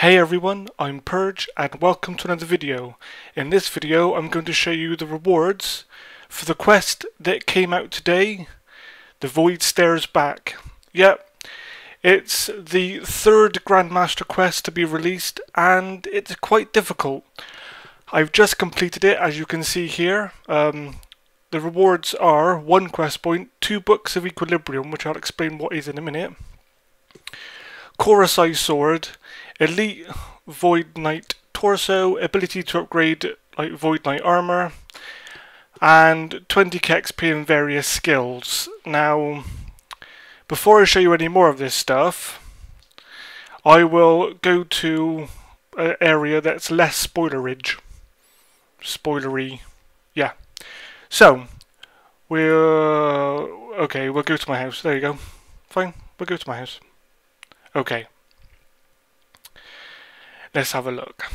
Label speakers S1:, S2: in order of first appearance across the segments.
S1: Hey everyone, I'm Purge and welcome to another video. In this video I'm going to show you the rewards for the quest that came out today, The Void Stares Back. Yep, it's the third Grandmaster quest to be released and it's quite difficult. I've just completed it, as you can see here. The rewards are 1 quest point, 2 books of Equilibrium, which I'll explain what is in a minute, Chorus Eye Sword, Elite Void Knight Torso, ability to upgrade like Void Knight armor, and 20k XP in various skills. Now, before I show you any more of this stuff, I will go to an area that's less spoilery. Yeah. So, we'll go to my house. There you go. Fine, we'll go to my house. Okay. Let's have a look.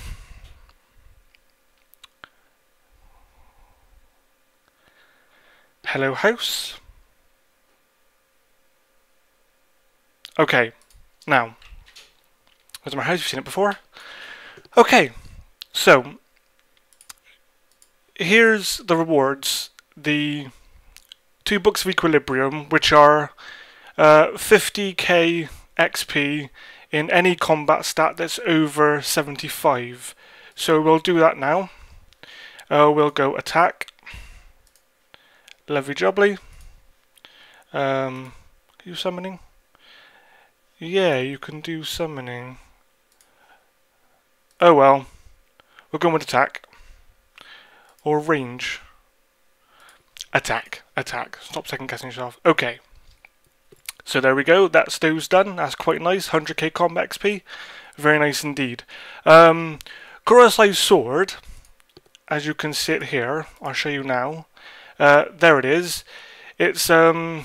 S1: Hello house. Okay, now, where's my house? You've seen it before? Okay, so, here's the rewards. The 2 books of Equilibrium, which are 50k XP in any combat stat that's over 75. So we'll do that now. We'll go attack, lovely jubbly. You summoning? Yeah, you can do summoning. Oh well, we're going with attack or range. Attack. Stop second guessing yourself. Okay. So there we go, that's those done. That's quite nice, 100k combat XP. Very nice indeed. Chorus Eye Sword, as you can see it here, I'll show you now. There it is. It's, as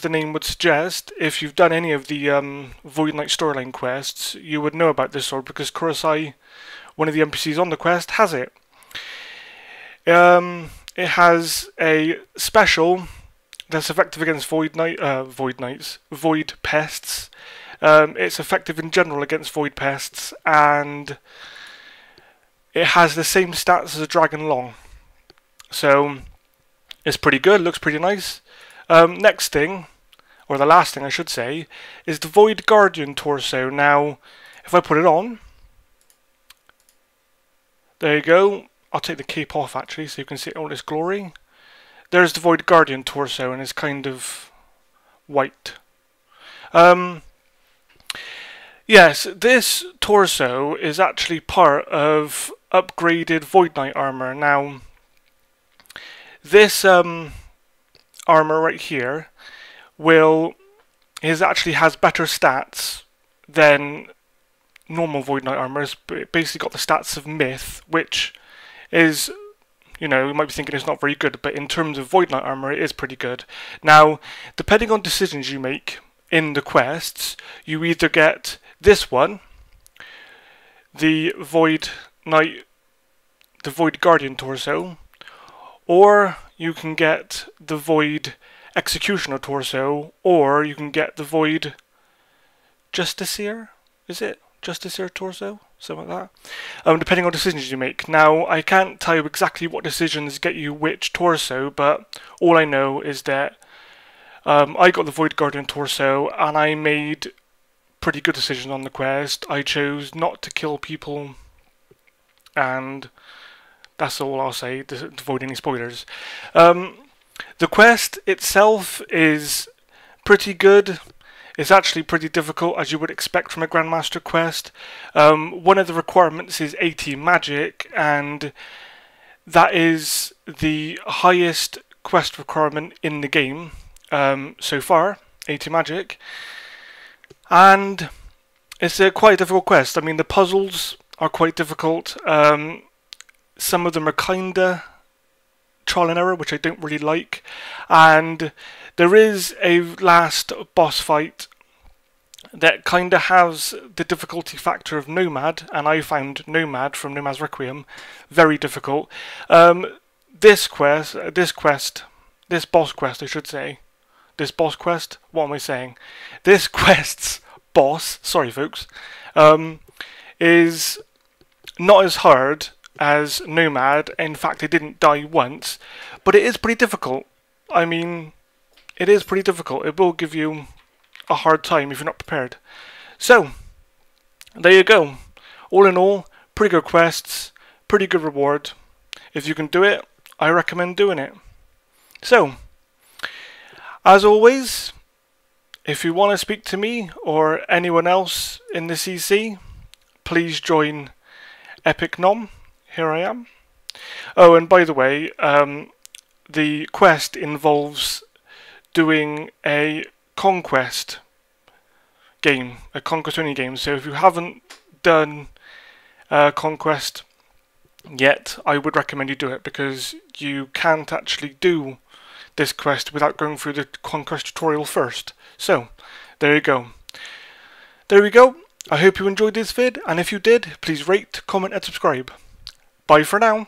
S1: the name would suggest, if you've done any of the Void Knight storyline quests, you would know about this sword because Chorus Eye, one of the NPCs on the quest, has it. It has a special that's effective against Void Pests. It's effective in general against Void Pests, and it has the same stats as a Dragon Long. So it's pretty good, looks pretty nice. Next thing, or the last thing I should say, is the Void Guardian Torso. Now, if I put it on, there you go. I'll take the cape off actually so you can see all its glory. There's the Void Guardian torso, and it's kind of white. Yes, this torso is actually part of upgraded Void Knight armor. Now, this armor right here actually has better stats than normal Void Knight armor. It's basically got the stats of Myth, which is, you know, you might be thinking it's not very good, but in terms of Void Knight armor, it is pretty good. Now, depending on decisions you make in the quests, you either get this one, the Void Guardian torso, or you can get the Void Executioner torso, or you can get the Void Justiciar. Is it Justiciar torso? Something like that. Depending on decisions you make. Now, I can't tell you exactly what decisions get you which torso, but all I know is that I got the Void Guardian torso, and I made pretty good decisions on the quest. I chose not to kill people, and that's all I'll say, to avoid any spoilers. The quest itself is pretty good. It's actually pretty difficult, as you would expect from a Grandmaster quest. One of the requirements is 80 magic, and that is the highest quest requirement in the game so far, 80 magic. And it's a quite difficult quest. I mean, the puzzles are quite difficult. Some of them are kinda trial and error, which I don't really like. And there is a last boss fight that kind of has the difficulty factor of Nomad, and I found Nomad from Nomad's Requiem very difficult. This boss quest, what am I saying? This quest's boss, sorry folks, is not as hard as Nomad. In fact, it didn't die once, but it is pretty difficult. I mean, it is pretty difficult. It will give you a hard time if you're not prepared. So, there you go. All in all, pretty good quests, pretty good reward. If you can do it, I recommend doing it. So, as always, if you want to speak to me or anyone else in the CC, please join Epic Nom. Here I am. Oh, and by the way, the quest involves doing a conquest game, a conquest only game. So if you haven't done conquest yet, I would recommend you do it, because you can't actually do this quest without going through the conquest tutorial first. So there you go. There we go. I hope you enjoyed this vid, and if you did, please rate, comment and subscribe. Bye for now.